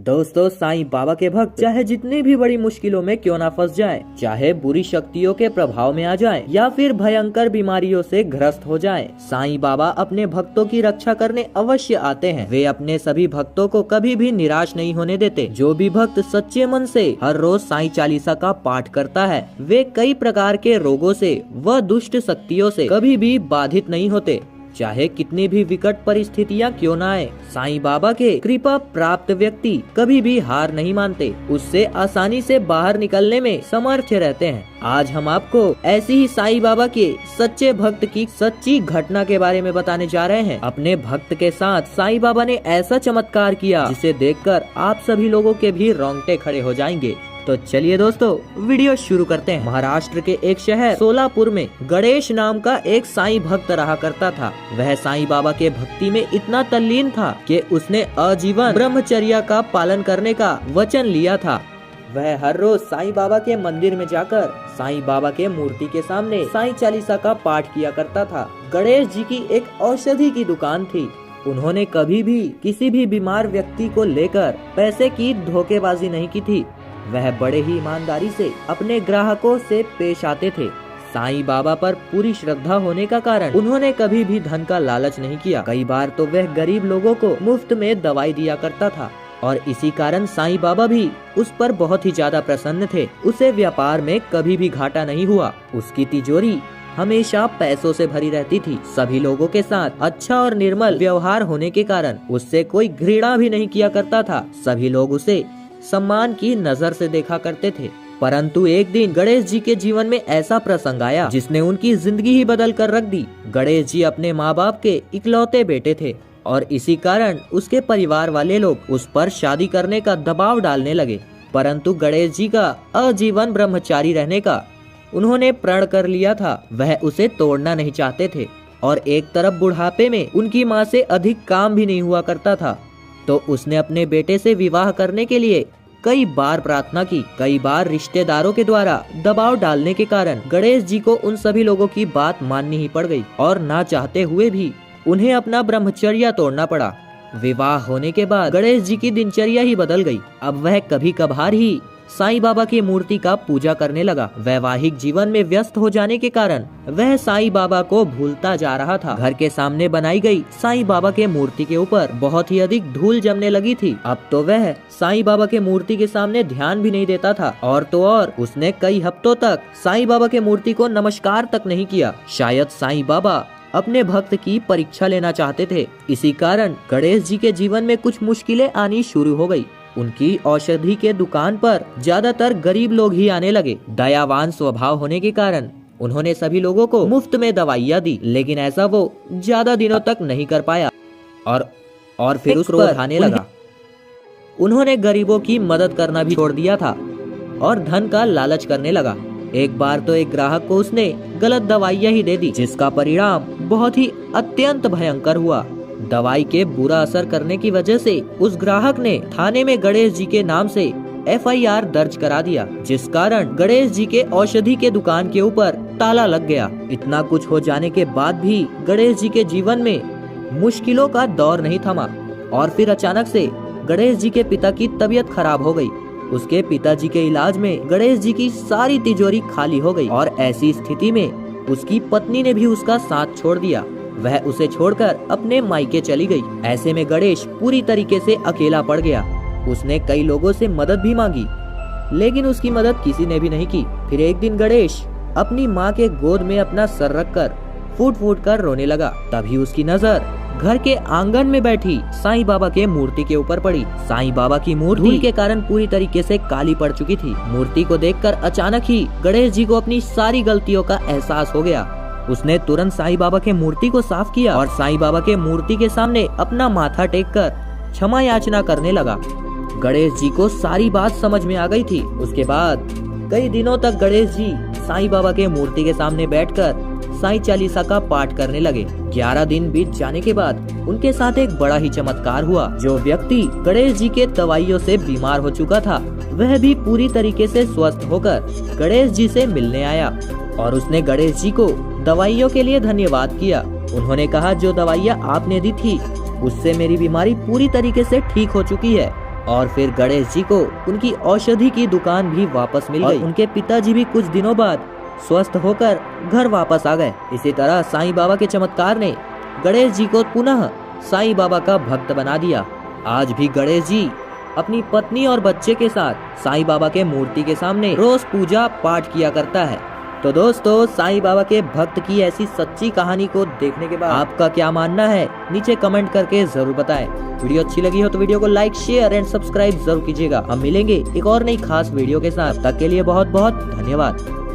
दोस्तों, साईं बाबा के भक्त चाहे जितनी भी बड़ी मुश्किलों में क्यों ना फंस जाएं, चाहे बुरी शक्तियों के प्रभाव में आ जाएं, या फिर भयंकर बीमारियों से ग्रस्त हो जाएं, साईं बाबा अपने भक्तों की रक्षा करने अवश्य आते हैं। वे अपने सभी भक्तों को कभी भी निराश नहीं होने देते। जो भी भक्त सच्चे मन से हर रोज साईं चालीसा का पाठ करता है, वे कई प्रकार के रोगों से व दुष्ट शक्तियों से कभी भी बाधित नहीं होते। चाहे कितनी भी विकट परिस्थितियां क्यों न आए, साईं बाबा के कृपा प्राप्त व्यक्ति कभी भी हार नहीं मानते, उससे आसानी से बाहर निकलने में समर्थ रहते हैं। आज हम आपको ऐसी ही साईं बाबा के सच्चे भक्त की सच्ची घटना के बारे में बताने जा रहे हैं। अपने भक्त के साथ साईं बाबा ने ऐसा चमत्कार किया जिसे देखकर आप सभी लोगों के भी रोंगटे खड़े हो जाएंगे। तो चलिए दोस्तों, वीडियो शुरू करते हैं। महाराष्ट्र के एक शहर सोलापुर में गणेश नाम का एक साईं भक्त रहा करता था। वह साईं बाबा के भक्ति में इतना तल्लीन था कि उसने आजीवन ब्रह्मचर्य का पालन करने का वचन लिया था। वह हर रोज साईं बाबा के मंदिर में जाकर साईं बाबा के मूर्ति के सामने साईं चालीसा का पाठ किया करता था। गणेश जी की एक औषधि की दुकान थी। उन्होंने कभी भी किसी भी बीमार व्यक्ति को लेकर पैसे की धोखेबाजी नहीं की थी। वह बड़े ही ईमानदारी से अपने ग्राहकों से पेश आते थे। साईं बाबा पर पूरी श्रद्धा होने का कारण उन्होंने कभी भी धन का लालच नहीं किया। कई बार तो वह गरीब लोगों को मुफ्त में दवाई दिया करता था और इसी कारण साईं बाबा भी उस पर बहुत ही ज्यादा प्रसन्न थे। उसे व्यापार में कभी भी घाटा नहीं हुआ। उसकी तिजोरी हमेशा पैसों से भरी रहती थी। सभी लोगों के साथ अच्छा और निर्मल व्यवहार होने के कारण उससे कोई घृणा भी नहीं किया करता था। सभी लोग उसे सम्मान की नजर से देखा करते थे। परंतु एक दिन गणेश जी के जीवन में ऐसा प्रसंग आया जिसने उनकी जिंदगी ही बदल कर रख दी। गणेश जी अपने माँ बाप के इकलौते बेटे थे और इसी कारण उसके परिवार वाले लोग उस पर शादी करने का दबाव डालने लगे। परंतु गणेश जी का आजीवन ब्रह्मचारी रहने का उन्होंने प्रण कर लिया था। वह उसे तोड़ना नहीं चाहते थे और एक तरफ बुढ़ापे में उनकी माँ से अधिक काम भी नहीं हुआ करता था, तो उसने अपने बेटे से विवाह करने के लिए कई बार प्रार्थना की। कई बार रिश्तेदारों के द्वारा दबाव डालने के कारण गणेश जी को उन सभी लोगों की बात माननी ही पड़ गई और ना चाहते हुए भी उन्हें अपना ब्रह्मचर्य तोड़ना पड़ा। विवाह होने के बाद गणेश जी की दिनचर्या ही बदल गई। अब वह कभी कभार ही साईं बाबा की मूर्ति का पूजा करने लगा। वैवाहिक जीवन में व्यस्त हो जाने के कारण वह साईं बाबा को भूलता जा रहा था। घर के सामने बनाई गई साईं बाबा के मूर्ति के ऊपर बहुत ही अधिक धूल जमने लगी थी। अब तो वह साईं बाबा के मूर्ति के सामने ध्यान भी नहीं देता था और तो और उसने कई हफ्तों तक साईं बाबा के मूर्ति को नमस्कार तक नहीं किया। शायद साईं बाबा अपने भक्त की परीक्षा लेना चाहते थे। इसी कारण गणेश जी के जीवन में कुछ मुश्किलें आनी शुरू हो गई। उनकी औषधि के दुकान पर ज्यादातर गरीब लोग ही आने लगे। दयावान स्वभाव होने के कारण उन्होंने सभी लोगों को मुफ्त में दवाइयाँ दी, लेकिन ऐसा वो ज्यादा दिनों तक नहीं कर पाया और फिर उस पर खाने लगा। उन्होंने गरीबों की मदद करना भी छोड़ दिया था और धन का लालच करने लगा। एक बार तो एक ग्राहक को उसने गलत दवाइयाँ ही दे दी, जिसका परिणाम बहुत ही अत्यंत भयंकर हुआ। दवाई के बुरा असर करने की वजह से उस ग्राहक ने थाने में गणेश जी के नाम से FIR दर्ज करा दिया, जिस कारण गणेश जी के औषधि के दुकान के ऊपर ताला लग गया। इतना कुछ हो जाने के बाद भी गणेश जी के जीवन में मुश्किलों का दौर नहीं थमा और फिर अचानक से गणेश जी के पिता की तबीयत खराब हो गई। उसके पिताजी के इलाज में गणेश जी की सारी तिजोरी खाली हो गई और ऐसी स्थिति में उसकी पत्नी ने भी उसका साथ छोड़ दिया। वह उसे छोड़कर अपने मायके चली गई। ऐसे में गणेश पूरी तरीके से अकेला पड़ गया। उसने कई लोगों से मदद भी मांगी, लेकिन उसकी मदद किसी ने भी नहीं की। फिर एक दिन गणेश अपनी माँ के गोद में अपना सर रखकर फूट फूट कर रोने लगा। तभी उसकी नजर घर के आंगन में बैठी साईं बाबा के मूर्ति के ऊपर पड़ी। साईं बाबा की मूर्ति धूल के कारण पूरी तरीके से काली पड़ चुकी थी। मूर्ति को देखकर अचानक ही गणेश जी को अपनी सारी गलतियों का एहसास हो गया। उसने तुरंत साईं बाबा के मूर्ति को साफ किया और साईं बाबा के मूर्ति के सामने अपना माथा टेककर क्षमा याचना करने लगा। गणेश जी को सारी बात समझ में आ गई थी। उसके बाद कई दिनों तक गणेश जी साईं बाबा के मूर्ति के सामने बैठकर साईं चालीसा का पाठ करने लगे। 11 दिन बीत जाने के बाद उनके साथ एक बड़ा ही चमत्कार हुआ। जो व्यक्ति गणेश जी के दवाइयों से बीमार हो चुका था, वह भी पूरी तरीके से स्वस्थ होकर गणेश जी से मिलने आया और उसने गणेश जी को दवाइयों के लिए धन्यवाद किया। उन्होंने कहा, जो दवाइयाँ आपने दी थी उससे मेरी बीमारी पूरी तरीके से ठीक हो चुकी है और फिर गणेश जी को उनकी औषधि की दुकान भी वापस मिल गई। उनके पिताजी भी कुछ दिनों बाद स्वस्थ होकर घर वापस आ गए। इसी तरह साईं बाबा के चमत्कार ने गणेश जी को पुनः साईं बाबा का भक्त बना दिया। आज भी गणेश जी अपनी पत्नी और बच्चे के साथ साईं बाबा के मूर्ति के सामने रोज पूजा पाठ किया करता है। तो दोस्तों, साईं बाबा के भक्त की ऐसी सच्ची कहानी को देखने के बाद आपका क्या मानना है, नीचे कमेंट करके जरूर बताएं। वीडियो अच्छी लगी हो तो वीडियो को लाइक, शेयर एंड सब्सक्राइब जरूर कीजिएगा। हम मिलेंगे एक और नई खास वीडियो के साथ। तब तक के लिए बहुत बहुत धन्यवाद।